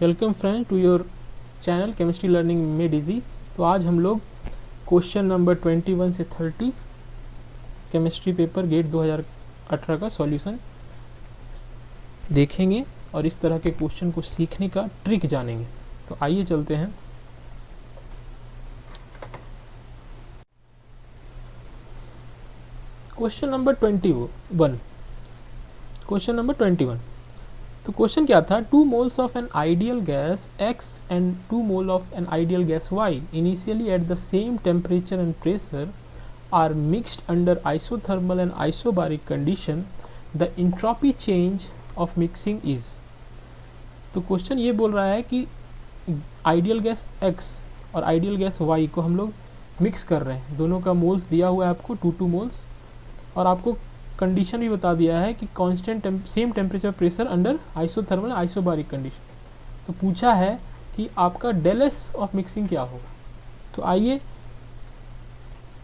Welcome friend to your channel chemistry learning made easy. तो आज हम लोग क्वेश्चन नंबर 21 से 30 केमिस्ट्री पेपर गेट 2018 का सॉल्यूशन देखेंगे और इस तरह के क्वेश्चन को सीखने का ट्रिक जानेंगे। तो आइए चलते हैं। Question number 21। तो क्वेश्चन क्या था, 2 moles of an ideal gas X and 2 mole of an ideal gas Y initially at the same temperature and pressure are mixed under isothermal and isobaric condition. The entropy change of mixing is। तो question ये बोल रहा है कि ideal gas X और ideal gas Y को हम लोग मिक्स कर रहे हैं। दोनों का मोल्स दिया हुआ है आपको 2 मोल्स, और आपको कंडीशन भी बता दिया है कि constant same temperature pressure under isothermal isobaric condition. तो पूछा है कि आपका डेल एस ऑफ मिक्सिंग क्या होगा। तो आइए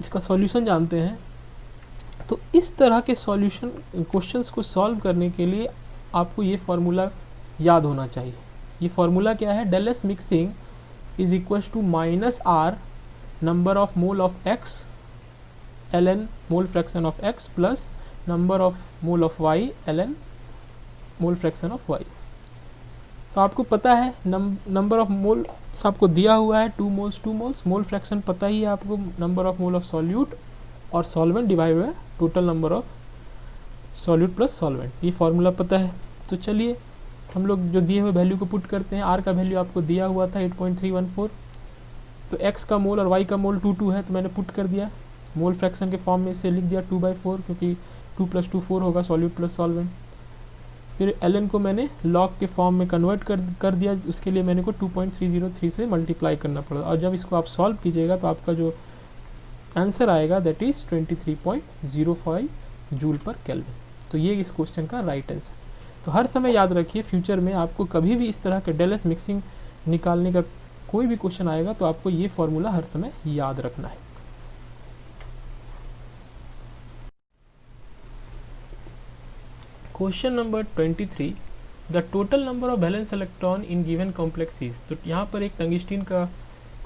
इसका सॉल्यूशन जानते हैं। तो इस तरह के सॉल्यूशन क्वेश्चंस को सॉल्व करने के लिए आपको ये फार्मूला याद होना चाहिए। ये फार्मूला क्या है, del S mixing is equal to minus R number of mole of X ln mole fraction of x plus number of mole of y ln mole fraction of y। तो आपको पता है नंबर ऑफ मोल आपको दिया हुआ है 2 moles, mole fraction पता ही है आपको, number of mole of solute और solvent divide by total number of solute plus solvent, ये फार्मूला पता है। तो चलिए हम लोग जो दिए हुए वैल्यू को पुट करते हैं। r का वैल्यू आपको दिया हुआ था 8.314, तो x का मोल और y का मोल 2 है, तो मैंने पुट कर दिया। मोल फ्रैक्शन के फॉर्म में इसे लिख दिया 2/4, क्योंकि 2 + 2 4 होगा, सॉल्यूट प्लस सॉल्वेंट। फिर ln को मैंने लॉग के फॉर्म में कन्वर्ट कर दिया। उसके लिए मैंने को 2.303 से मल्टीप्लाई करना पड़ा, और जब इसको आप सॉल्व कीजिएगा तो आपका जो आंसर आएगा दैट इज़ 23.05 जूल पर केल्विन। तो ये इस क्वेश्चन का राइट आंसर। तो हर समय याद रखिए, फ्यूचर में आपको कभी भी इस तरह के डेल एस मिक्सिंग निकालने का कोई भी क्वेश्चन आएगा तो आपको ये फॉर्मूला हर समय याद रखना है। Question number 23, the total number of valence electron in given complex is. तो यहाँ पर एक टंगस्टीन का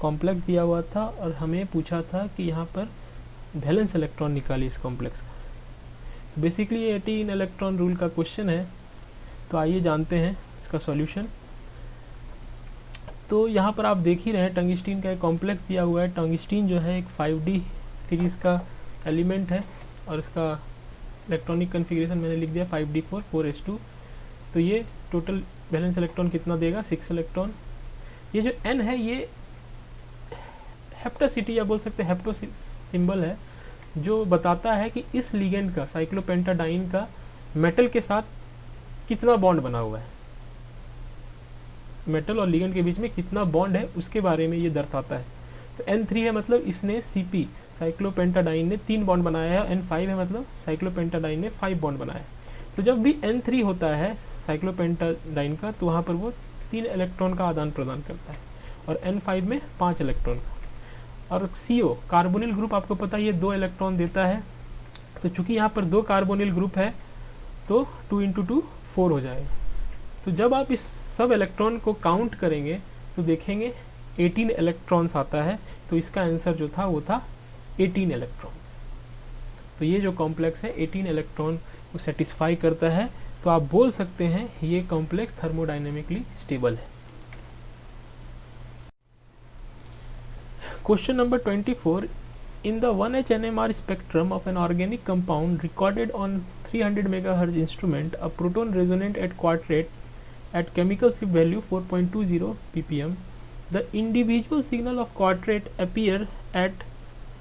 कॉम्प्लेक्स दिया हुआ था और हमें पूछा था कि यहाँ पर वैलेंस इलेक्ट्रॉन निकालिए इस कॉम्प्लेक्स का। तो बेसिकली ये 18 इलेक्ट्रॉन रूल का क्वेश्चन है। तो आइए जानते हैं इसका सॉल्यूशन। तो यहाँ पर आप देख ही रहे हैं टंगस्टीन का एक कॉम्प्लेक्स दिया हुआ है। टंगस्टीन जो है एक 5D सीरीज़ का एलिमेंट है और इसका इलेक्ट्रॉनिक कन्फिग्रेशन मैंने लिख दिया 5d4 4s2। तो ये टोटल वैलेंस इलेक्ट्रॉन कितना देगा, 6 इलेक्ट्रॉन। ये जो n है ये हेप्टासिटी या बोल सकते हैं हेप्टो सिंबल है, जो बताता है कि इस लिगेंड का, साइक्लोपेंटाडाइन का मेटल के साथ कितना बॉन्ड बना हुआ है, मेटल और लिगेंड के बीच में कितना बॉन्ड है उसके बारे में ये दर्शाता है। तो n3 है मतलब इसने Cp साइक्लोपेंटाडाइन ने 3 बॉन्ड बनाया है, n5 है मतलब साइक्लोपेंटाडाइन ने 5 बॉन्ड बनाया है। तो जब भी n3 होता है साइक्लोपेंटाडाइन का, तो वहाँ पर वो 3 इलेक्ट्रॉन का आदान प्रदान करता है, और n5 में 5 इलेक्ट्रॉन का। और CO कार्बोनिल ग्रुप आपको पता है ये 2 इलेक्ट्रॉन देता है। तो चूंकि यहाँ पर 2 कार्बोनिल ग्रुप है तो 2 × 2 4 हो जाएगा। तो जब आप इस सब इलेक्ट्रॉन को काउंट करेंगे तो देखेंगे 18 इलेक्ट्रॉन्स आता है। तो इसका आंसर जो था वो था 18 इलेक्ट्रॉन्स। तो ये जो कॉम्प्लेक्स है 18 इलेक्ट्रॉन को सेटिस्फाई करता है। तो आप बोल सकते हैं ये कॉम्प्लेक्स थर्मोडायनेमिकली स्टेबल है। Question number 24, in the 1H NMR spectrum of an organic compound recorded on 300 MHz instrument, a proton resonate at quartet at chemical shift value 4.20 ppm. The individual signal of quartet appear at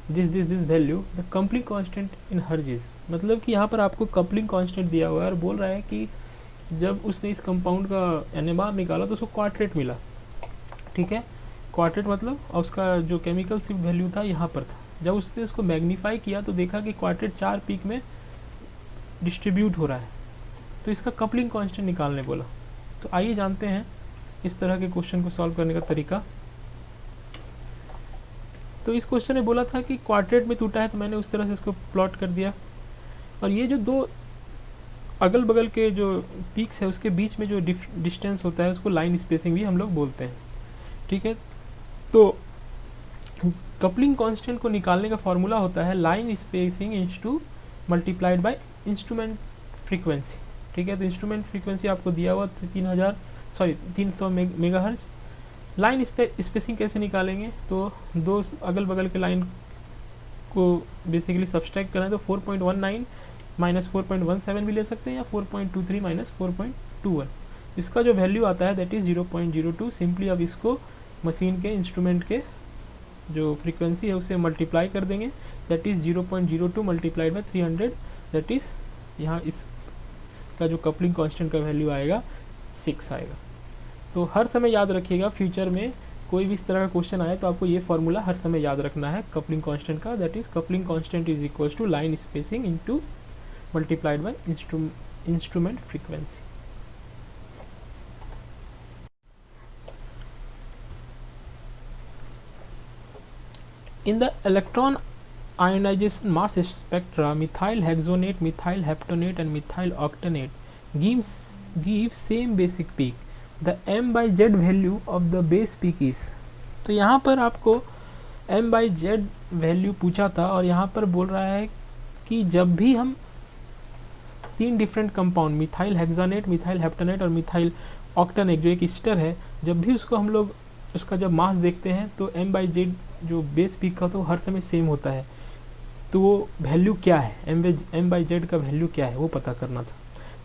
this value. The coupling constant in Hertz is। मतलब कि यहाँ पर आपको coupling constant दिया हुआ है और बोल रहा है कि जब उसने इस कंपाउंड का NMR निकाला तो उसको क्वार्टेट मिला। ठीक है, क्वार्टेट मतलब उसका जो केमिकल शिफ्ट वैल्यू था यहाँ पर था। जब उसने उसको मैग्नीफाई किया तो देखा कि क्वार्टेट 4 पीक में डिस्ट्रीब्यूट हो रहा है, तो इसका कपलिंग कांस्टेंट निकालने बोला। तो आइए जानते हैं इस तरह के क्वेश्चन को सॉल्व करने का तरीका। तो इस क्वेश्चन में बोला था कि क्वार्टेट में टूटा है, तो मैंने उस तरह से इसको प्लॉट कर दिया। और ये जो 2 अगल बगल के जो पीक्स है उसके बीच में जो डिस्टेंस होता है उसको लाइन स्पेसिंग भी हम लोग बोलते हैं, ठीक है। तो कपलिंग कांस्टेंट को निकालने का फॉर्मूला होता है line spacing into multiplied by instrument frequency, ठीक है। तो इंस्ट्रूमेंट फ्रीक्वेंसी आपको दिया हुआ 300 मेगाहर्ट्ज। लाइन स्पेसिंग कैसे निकालेंगे, तो दो अगल बगल के लाइन को बेसिकली सब्सट्रैक्ट करना है, तो 4.19 माइनस 4.17 भी ले सकते हैं, या 4.23 माइनस 4.21, इसका जो वैल्यू आता है दैट इज़ 0.02। सिंपली अब इसको मशीन के इंस्ट्रूमेंट के जो फ्रीक्वेंसी है उससे मल्टीप्लाई कर देंगे, that is 0.02 multiplied by 300, that is यहाँ इसका जो कपलिंग कांस्टेंट का वैल्यू आएगा 6 आएगा। तो हर समय याद रखिएगा, फ्यूचर में कोई भी इस तरह का क्वेश्चन आए तो आपको ये फॉर्मूला हर समय याद रखना है कपलिंग कांस्टेंट का, that is coupling constant is equals to line spacing into multiplied by instrument frequency. In the electron ionization mass spectra, methyl hexonate, methyl heptonate and methyl octanate give same basic peak. The m by z value of the base peak is, तो यहाँ पर आपको m by z value पूछा था और यहाँ पर बोल रहा है कि जब भी हम 3 डिफरेंट कंपाउंड मिथाइल हेक्सानेट, मिथाइल हेप्टानेट और मिथाइल ऑक्टानेट जो एक ईस्टर है, जब भी उसको हम लोग उसका जब मास देखते हैं तो m by z जो बेस पीक का तो हर समय सेम होता है। तो वो वैल्यू क्या है, m by z का वैल्यू क्या है वो पता करना था।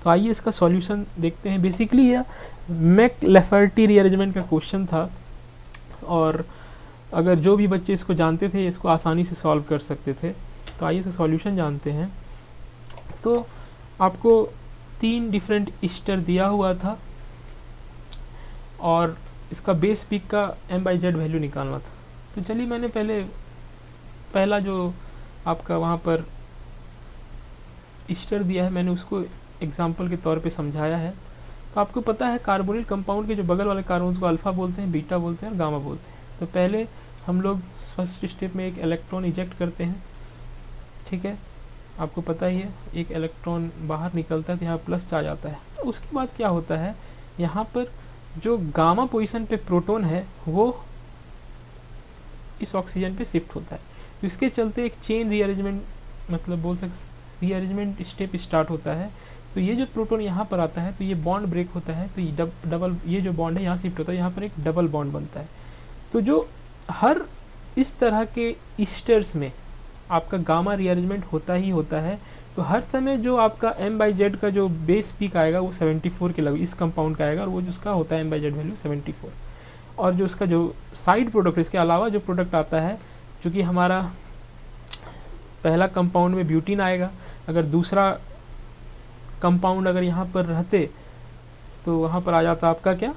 तो आइए इसका सॉल्यूशन देखते हैं। बेसिकली यह मैक-लेफर्टी रीअरेंजमेंट का क्वेश्चन था और अगर जो भी बच्चे इसको जानते थे इसको आसानी से सॉल्व कर सकते थे। तो आइए इसका सॉल्यूशन जानते हैं। तो आपको 3 डिफरेंट ईस्टर दिया हुआ था और इसका बेस पीक का m by z वैल्यू निकालना था। तो चलिए मैंने पहला जो आपका वहाँ पर ईस्टर दिया है मैंने उसको एग्जाम्पल के तौर पे समझाया है। तो आपको पता है कार्बोनिल कंपाउंड के जो बगल वाले कार्बन को अल्फ़ा बोलते हैं, बीटा बोलते हैं और गामा बोलते हैं। तो पहले हम लोग फर्स्ट स्टेप में एक इलेक्ट्रॉन इजेक्ट करते हैं, ठीक है, आपको पता ही है एक इलेक्ट्रॉन बाहर निकलता है तो यहाँ प्लस आ जाता है। तो उसके बाद क्या होता है, यहाँ पर जो गामा पोजीशन पे प्रोटॉन है वो इस ऑक्सीजन पे शिफ्ट होता है। तो इसके चलते एक चेन रीअरेंजमेंट मतलब बोल सकते रीअरेंजमेंट स्टेप स्टार्ट होता है। तो ये जो प्रोटॉन यहाँ पर आता है तो ये बॉन्ड ब्रेक होता है, तो ये डबल ये जो बॉन्ड है यहाँ शिफ्ट होता है, यहाँ पर एक डबल बॉन्ड बनता है। तो जो हर इस तरह के ईस्टर्स में आपका गामा रीअरेंजमेंट होता ही होता है। तो हर समय जो आपका m by z का जो बेस पीक आएगा वो 74 के लगभग इस कंपाउंड का आएगा और वो जिसका होता है m by z वैल्यू 74। और जो उसका जो साइड प्रोडक्ट इसके अलावा जो प्रोडक्ट आता है, चूँकि हमारा पहला कंपाउंड में ब्यूटीन आएगा, अगर दूसरा कंपाउंड अगर यहाँ पर रहते तो वहाँ पर आ जाता आपका क्या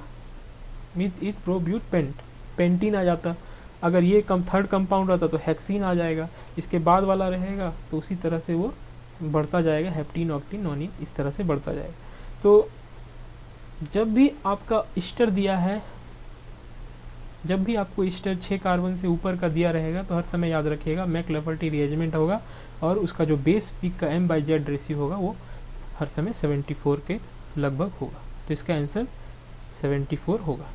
विथ प्रोब्यूट पेंटीन आ जाता। अगर ये थर्ड कंपाउंड रहता तो हेक्सीन आ जाएगा, इसके बाद वाला रहेगा तो उसी तरह से वो बढ़ता जाएगा, हेप्टीन ऑक्टीन नॉनिन इस तरह से बढ़ता जाएगा। तो जब भी आपका ईस्टर दिया है, जब भी आपको ईस्टर 6 कार्बन से ऊपर का दिया रहेगा तो हर समय याद रखिएगा मैक-लेफर्टी रीअरेंजमेंट होगा और उसका जो बेस पीक का m by z रेशियो होगा वो हर समय 74 के लगभग होगा। तो इसका आंसर 74 होगा।